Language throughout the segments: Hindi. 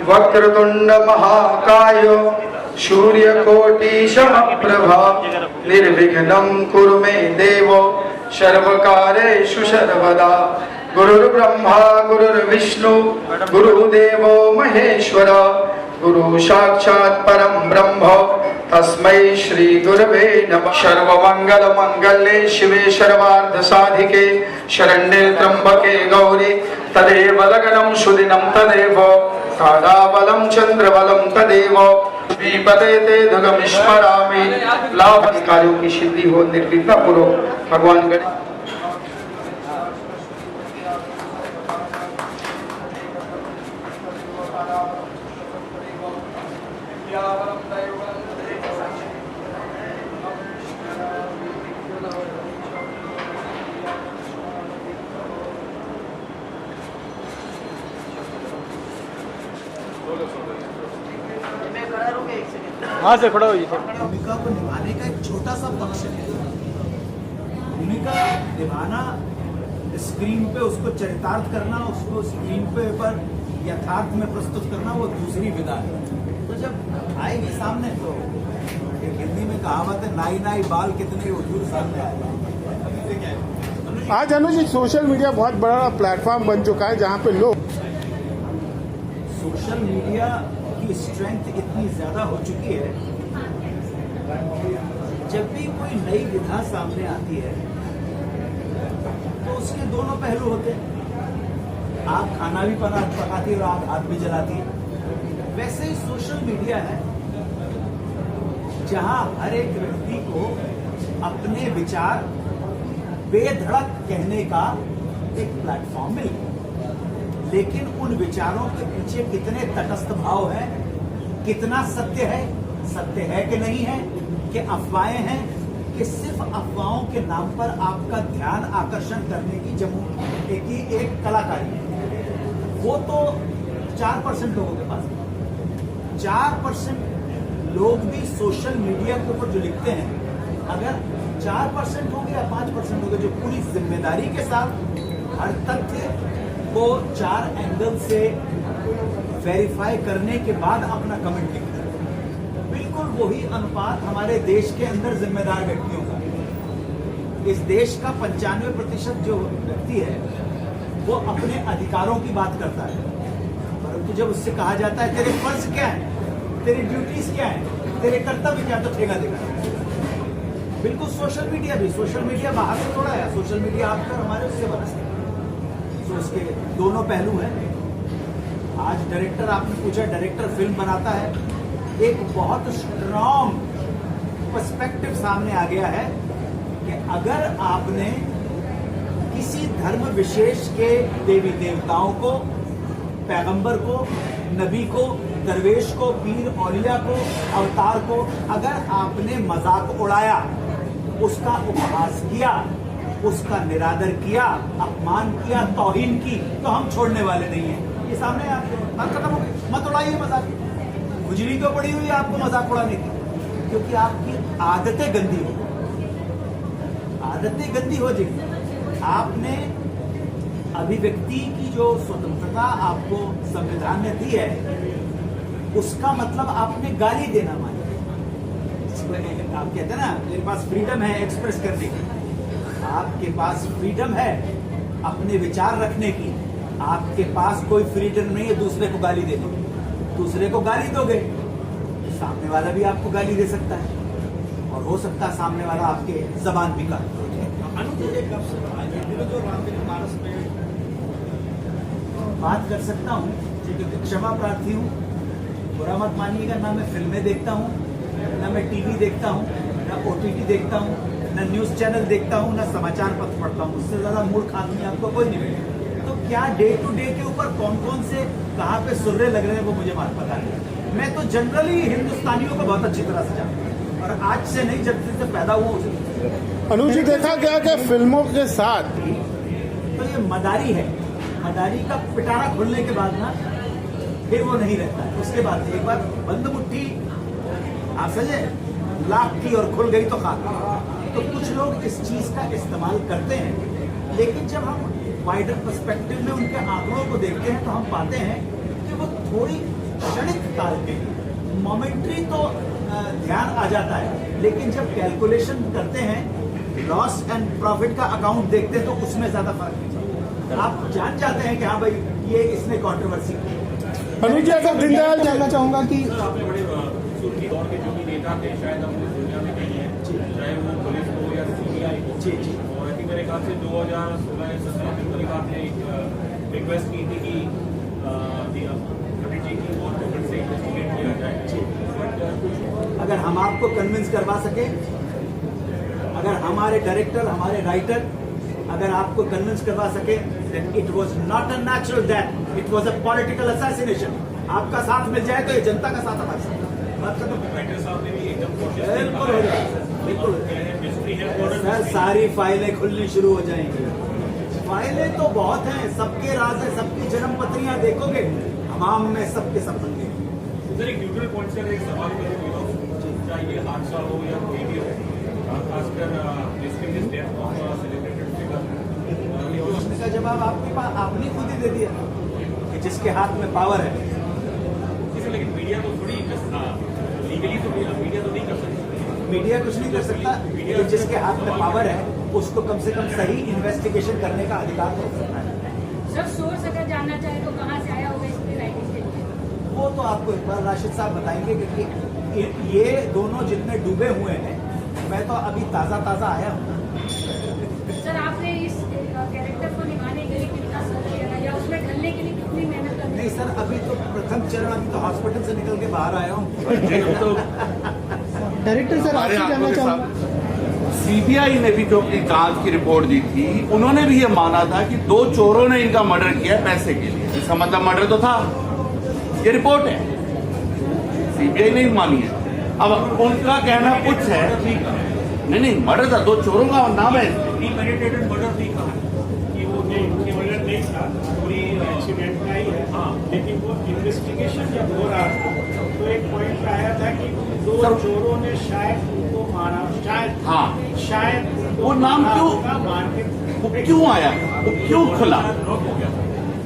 वक्रतुंड महाकाय सूर्यकोटि समप्रभा निर्विघ्नं कुरु मे देव सर्वकारेषु सर्वदा। गुरुर्ब्रह्मा गुरुर्विष्णु गुरुदेवो महेश्वर गुरु साक्षात् परम ब्रह्म तस्मै श्री गुरवे नमः। सर्वमंगल मंगल्ये शिवे सर्वार्थ साधिके शरण्ये त्र्यंबके गौरी तदेव लग्नं सुदिनं तदेव ताराबलं चंद्रबलं तदेव विपदे ते दुर्गमिस्मरामि। लाभ कार्यों की सिद्धि हो निर्विघ्न पूर्वक भगवान गणेश। हाँ से खड़ा होइए। भूमिका को निभाने का एक छोटा सा पक्ष है। भूमिका निभाना, स्क्रीन पे उसको चरितार्थ करना, उसको स्क्रीन पे पर यथार्थ में प्रस्तुत करना, वो दूसरी विधा है। तो जब आएगी सामने तो एक हिंदी में कहावत है, नाई नाई बाल कितने उजूर सामने आएगा। आज अनुज जी सोशल मीडिया बहुत बड़ा प्लेटफॉर्म बन चुका है जहाँ पे लोग सोशल मीडिया की स्ट्रेंथ इतनी ज्यादा हो चुकी है, जब भी कोई नई विधा सामने आती है तो उसके दोनों पहलू होते हैं। आग खाना भी पकाती है और आग हाथ भी जलाती है। वैसे ही सोशल मीडिया है जहां हर एक व्यक्ति को अपने विचार बेधड़क कहने का एक प्लेटफॉर्म मिल गया। लेकिन उन विचारों के पीछे कितने तटस्थ भाव हैं, कितना सत्य है कि नहीं है, कि अफवाहें हैं, कि सिर्फ अफवाहों के नाम पर आपका ध्यान आकर्षण करने की एक कलाकारी है। वो तो 4% लोगों के पास है। 4% लोग भी सोशल मीडिया के ऊपर जो लिखते हैं, अगर 4% हो गए या 5% हो गए जो पूरी जिम्मेदारी के साथ हर तथ्य को 4 एंगल से वेरीफाई करने के बाद अपना कमेंट लिखते हैं, बिल्कुल वही अनुपात हमारे देश के अंदर जिम्मेदार व्यक्तियों का। इस देश का 95% जो व्यक्ति है वो अपने अधिकारों की बात करता है, परंतु जब उससे कहा जाता है तेरे फर्ज क्या है, तेरी ड्यूटीज क्या है, तेरे कर्तव्य क्या, तो ठेका देगा। बिल्कुल सोशल मीडिया बाहर से थोड़ा है, सोशल मीडिया आपका हमारे उससे बना है। तो उसके दोनों पहलू हैं। आज डायरेक्टर, आपने पूछा डायरेक्टर फिल्म बनाता है, एक बहुत स्ट्रॉन्ग पर्सपेक्टिव सामने आ गया है कि अगर आपने किसी धर्म विशेष के देवी देवताओं को, पैगंबर को, नबी को, दरवेश को, पीर औलिया को, अवतार को अगर आपने मजाक उड़ाया, उसका उपहास किया, उसका निरादर किया, अपमान किया, तौहीन की, तो हम छोड़ने वाले नहीं हैं। ये सामने आपके बात खत्म हो गई। मत उड़ाइए मजाक, गुजरी तो पड़ी हुई है आपको मजाक उड़ाने की, क्योंकि आपकी आदतें गंदी हो जाएगी। आपने अभिव्यक्ति की जो स्वतंत्रता आपको संविधान ने दी है, उसका मतलब आपने गाली देना माने। आप कहते हैं ना, मेरे पास फ्रीडम है एक्सप्रेस करने की, आपके पास फ्रीडम है अपने विचार रखने की, आपके पास कोई फ्रीडम नहीं है दूसरे को गाली देने की। दूसरे को गाली दोगे, सामने वाला भी आपको गाली दे सकता है, और हो सकता है सामने वाला आपके जबान भी काट दे। बात कर सकता हूँ, क्योंकि क्षमा प्रार्थी हूँ, बुरा मत मानिएगा। ना मैं फिल्में देखता हूँ, ना मैं टीवी देखता हूँ, ना OTT देखता हूँ, ना न्यूज चैनल देखता हूँ, ना समाचार पत्र पढ़ता हूँ। उससे ज्यादा मूर्ख आदमी आपको कोई नहीं मिलेगा। तो क्या डे टू डे के ऊपर कौन कौन से कहाँ पे सुर्रे लग रहे हैं वो मुझे पता नहीं। मैं तो जनरली हिंदुस्तानियों को बहुत अच्छी तरह से जानता हूँ, और आज से नहीं, जब से पैदा हुआ उसे। अनुज जी देखा गया कि फिल्मों के साथ तो ये मदारी है, मदारी का पिटारा खुलने के बाद ना फिर वो नहीं रहता है। उसके बाद एक बार बंद मुट्ठी आप समझे लाख की और खुल गई तो खाक। तो कुछ लोग इस चीज का इस्तेमाल करते हैं, लेकिन जब हम वाइडर पर्सपेक्टिव में उनके आंकड़ों को देखते हैं तो हम पाते हैं कि वो थोड़ी क्षणिक काल के लिए मोमेंट्री तो ध्यान आ जाता है, लेकिन जब कैलकुलेशन करते हैं लॉस एंड प्रॉफिट का अकाउंट देखते हैं तो उसमें ज्यादा फर्क नहीं पड़ता। आप जान जाते हैं कि हाँ भाई ये इसने कंट्रोवर्सी की। अनुज जी, अगर दीनदयाल जानना चाहूंगा कि आपने बड़े सुर्खी दौर के जो भी नेता थे शायद अपनी दुनिया में कहीं है, चाहे वो पुलिस हो या सीबीआई हो। जी जी। और आई थिंक मेरे ख्याल से 2016 या 17 में करीब आपने एक रिक्वेस्ट की थी कि कमिटी की वो फिर से इन्वेस्टिगेट किया जाए। बट अगर हम आपको कन्विंस करवा सके, अगर हमारे डायरेक्टर, हमारे राइटर अगर आपको कन्विंस करवा सके that it was not a natural death, it was a political assassination, आपका साथ मिल जाए तो ये जनता का साथ हमारे साथ। बात खत्म। राइटर साहब ने भी एकदम बिल्कुल हो जाएगा, बिल्कुल मिस्ट्री है सर, सारी फाइलें खुलनी शुरू हो जाएंगी। फाइलें तो बहुत हैं, सबके राज है, सबकी जन्म पत्रियां देखोगे, हमाम में सबके सब बन गए। सर एक न्यूट्रल पॉइंट से एक सवाल करूँ, चाहे ये हादसा हो या कोई भी हो, खासकर जिसके डेथ ऑफ सेलिब्रेटेड फिगर, इसका जवाब आपके पास आपने खुद ही दे दिया कि जिसके हाथ में पावर है। लेकिन मीडिया तो थोड़ी लीगली तो मीडिया तो नहीं कर सकती। मीडिया कुछ नहीं कर सकता, लेकिन जिसके हाथ में पावर है उसको कम से कम सही इन्वेस्टिगेशन करने का अधिकार हो सकता है। सर सोर्स अगर जानना चाहे तो कहाँ से आया होगा इसकी राइटिंग के लिए? वो तो आपको एक बार राशिद साहब बताएंगे, क्योंकि ये दोनों जितने डूबे हुए हैं, मैं तो अभी ताज़ा आया हूँ। सर आपने इस कैरेक्टर को निभाने के लिए कितना सर्च किया या उसमें ढलने के लिए कितनी मेहनत करनी? नहीं सर, अभी तो प्रथम चरण, अभी तो हॉस्पिटल से निकल के बाहर आया हूँ। डायरेक्टर सर आपसे जानना चाहूंगा, सीबीआई ने भी जो अपनी जांच की रिपोर्ट दी थी, उन्होंने भी ये माना था कि 2 चोरों ने इनका मर्डर किया पैसे के लिए। इसका मतलब मर्डर तो था, ये रिपोर्ट है, सीबीआई ने भी मानी है। अब उनका कहना कुछ है, नहीं मर्डर था, 2 चोरों का नाम है। प्रीमेडिटेटेड मर्डर नहीं कहा कि वो मर्डर नहीं था, पूरी एक्सीडेंट का ही है। हाँ, लेकिन वो इन्वेस्टिगेशन जब हो रहा था तो एक पॉइंट आया था कि 2 चोरों ने शायद उनको मारा, शायद हाँ, शायद वो नाम क्यों, मार के वो क्यों आया, वो क्यों खुला,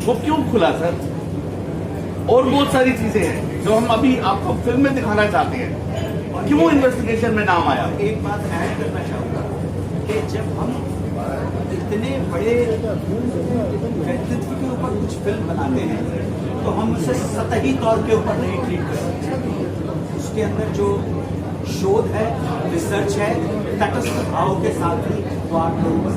वो क्यों खुला सर? और बहुत सारी चीजें हैं जो हम अभी आपको फिल्म में दिखाना चाहते हैं, क्यों इन्वेस्टिगेशन में नाम आया। एक बात ऐड करना चाहूँगा कि जब हम इतने बड़े व्यक्तित्व के ऊपर कुछ फिल्म बनाते हैं तो हम उसे सतही तौर के ऊपर नहीं ट्रीट कर सकते। उसके अंदर जो शोध है, रिसर्च है, तटस्थ भाव के साथ ही वो आप लोगों को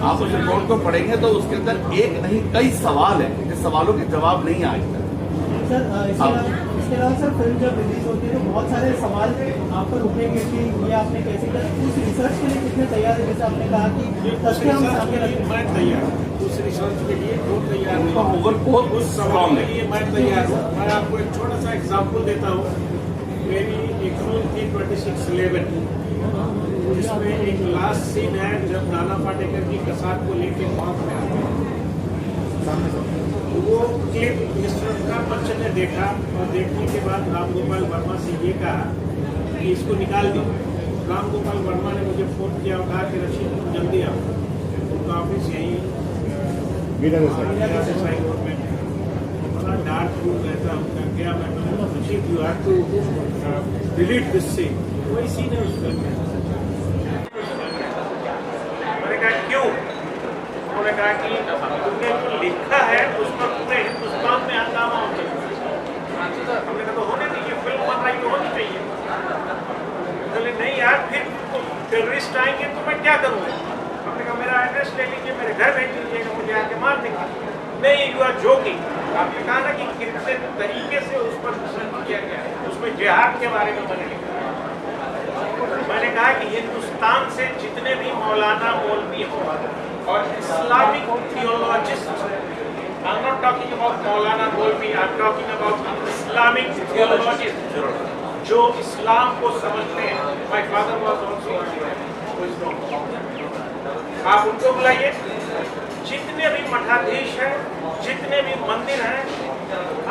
आप उस रिपोर्ट को पढ़ेंगे तो उसके अंदर एक नहीं कई सवाल है, जिस सवालों के जवाब नहीं आए। सर इसके अलावा सर फिल्म जब रिलीज होती है तो बहुत सारे सवाल आप पर उठेंगे कि ये आपने कैसे किया, उस रिसर्च के लिए कितने तैयार है? जैसे आपने कहा कि तथ्य हम सामने रखते हैं। मैं तैयार हूँ, उस रिसर्च के लिए बहुत तैयार हूँ, गूगल बहुत उस स्ट्रॉन्ग सवाल है। के लिए मैं तैयार हूँ। मैं आपको एक छोटा सा एग्जाम्पल देता हूँ। मेरी एक फिल्म थी 2611, जिसमें एक लास्ट सीन है जब नाना पाटेकर की कसार को लेके मौत में आते हैं। वो क्लिप मिस्टर अमिताभ बच्चन ने देखा और देखने के बाद राम गोपाल वर्मा से ये कहा कि इसको निकाल दो। राम गोपाल वर्मा ने मुझे फोन किया और कहा कि रशीद तुम जल्दी आओ, उनका ऑफिस यही साई रोड में, बड़ा डार्क रूम रहता उनका। गया मैं, Rashid you have to delete this scene. वही सीन है उस फिल्म में। मैंने कहा क्यों? उन्होंने कहा कि तुमने जो लिखा है उस पर पूरे हिंदुस्तान में हंगामा हो चाहिए। हमने कहा तो होने दीजिए, फिल्म बन रही तो होनी चाहिए। बोले नहीं यार, फिर टेररिस्ट आएंगे तो मैं क्या करूँगा? हमने कहा मेरा एड्रेस ले लीजिए, मेरे घर भेज दीजिएगा, मुझे आके मार देंगे। नहीं, यू आर जोकिंग। आपने कहा ना कि कितने तरीके से उस पर रिसर्च किया गया, उसमें जिहाद के बारे में मैंने लिखा। मैंने कहा कि हिंदुस्तान से जितने भी मौलाना मौलवी हो और Islamic theologist, I am not talking about मौलाना मौलवी, I am talking about Islamic theologist जो इस्लाम को समझते हैं। माय फादर वाज आल्सो, आप उनको बुलाइए। जितने भी मठाधीश हैं, जितने भी मंदिर हैं,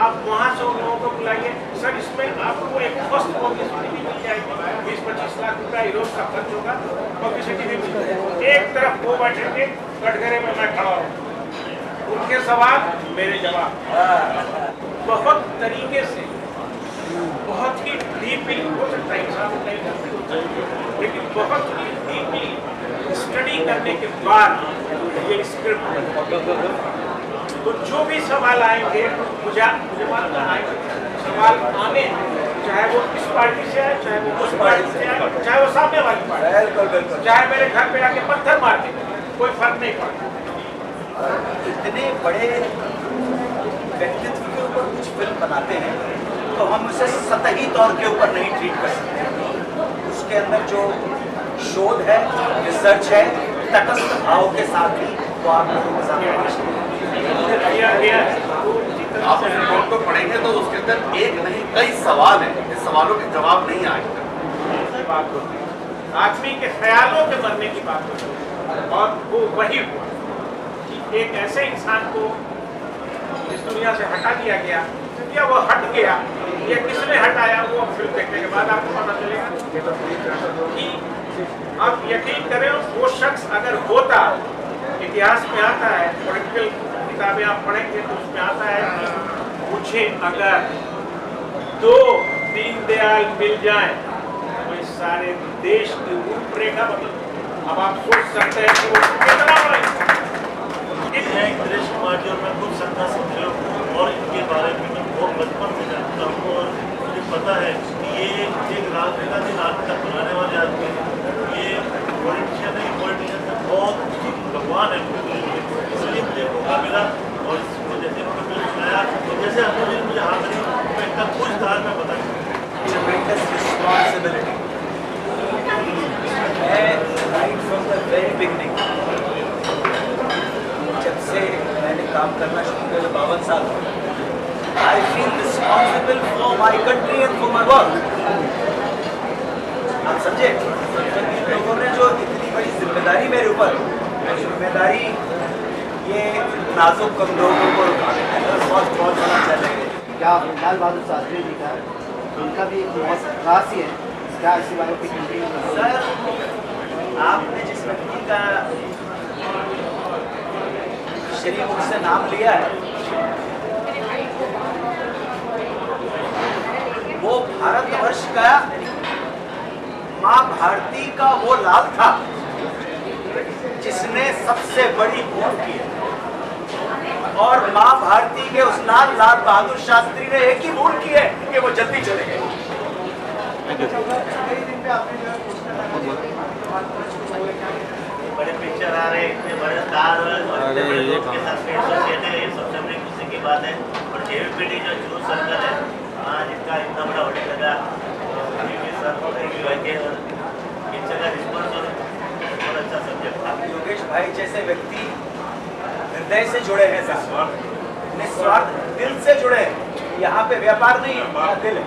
आप वहाँ से उन लोगों को बुलाइए। सर इसमें आपको एक फर्स्ट पब्लिसिटी मिल जाएगी, 20-25 लाख रुपया हीरोज का खर्च होगा, पब्लिसिटी भी मिल जाएगी। एक तरफ वो बैठेंगे, कटघरे में मैं खड़ा हूँ, उनके सवाल मेरे जवाब, बहुत तरीके से, बहुत ही डीपली, हो सकता है इंसान नहीं कर सकता, लेकिन बहुत ही डीपली स्टडी करने के बाद ये स्क्रिप्ट। तो जो भी सवाल आएंगे मुझे मानना है सवाल आने, चाहे वो इस पार्टी से आए, चाहे वो उस पार्टी से आए, चाहे वो सामने वाली पार्टी, चाहे मेरे घर पे आके पत्थर मार दे, कोई फर्क नहीं पड़ता। इतने बड़े व्यक्तित्व के ऊपर कुछ फिल्म बनाते हैं तो हम उसे सतही तौर के ऊपर नहीं ट्रीट कर सकते। उसके अंदर जो शोध है, रिसर्च है, तटस्थ भाव के साथ ही वो आपको आप रिपोर्ट को पढ़ेंगे तो उसके अंदर एक नहीं कई सवाल हैं, इस सवालों के जवाब नहीं आए। बात होती है आदमी के ख्यालों के मरने की बात होती है, और वो वही हुआ कि एक ऐसे इंसान को इस दुनिया से हटा दिया गया, या वो हट गया, या किसने हटाया, वो फिल्म देखने के बाद आपको पता चलेगा। कि आप यकीन करें, वो शख्स अगर होता, इतिहास में आता है, पॉलिटिकल किताबें आप पढ़ेंगे तो उसमें आता है कि मुझे अगर 2 दीनदयाल मिल जाए तो इस सारे देश की रूपरेखा बदल। अब आप सोच सकते हैं कि वो कितना बड़ा सुरेश कुमार जी और मैं खुद सत्ता समझे और इनके बारे में मैं बहुत बचपन से जानता हूँ और मुझे पता है कि ये एक राजनेता से राजनेता बनाने वाले आदमी हैं। ये पॉलिटिशियन नहीं, पॉलिटिशियन से बहुत भगवान है, इसलिए मुझे मौका मिला और इसको जैसे उन्होंने मुझे सुनाया तो जैसे अनु जी ने मुझे हाँ करी मैं इतना खुश था, मैं बता responsibility right from the very beginning, जब से मैंने काम करना शुरू किया 52 साल, I feel responsible for my country and for my work. आप समझे, इन लोगों ने जो इतनी बड़ी जिम्मेदारी मेरे ऊपर, जिम्मेदारी ये नाजुक कमजोरों को उठाने में बहुत बहुत होना चाहिए। क्या लाल बहादुर शास्त्री जी का उनका भी एक बहुत खास ही है, क्या इसी बारे में? सर, आपने जिस व्यक्ति का शरीर मुझसे नाम लिया है वो भारतवर्ष का माँ भारती का वो लाल था जिसने सबसे बड़ी भूल की है, और माँ भारती के उस लाल बहादुर शास्त्री ने एक ही भूल की है कि वो जल्दी चले गए। बड़े पिक्चर आ रहे, इतने बड़े स्टार और इतने बड़े लोग के साथ एसोसिएट है, ये सबसे बड़ी खुशी की बात है। और जेवीपीडी जो जूस सर्कल है, आज इसका इतना बड़ा होने लगा, पिक्चर का रिस्पॉन्स और बहुत अच्छा सब्जेक्ट था। योगेश भाई जैसे व्यक्ति हृदय से जुड़े हैं, निस्वार्थ दिल से जुड़े हैं। यहाँ पे व्यापार नहीं है, दिल है।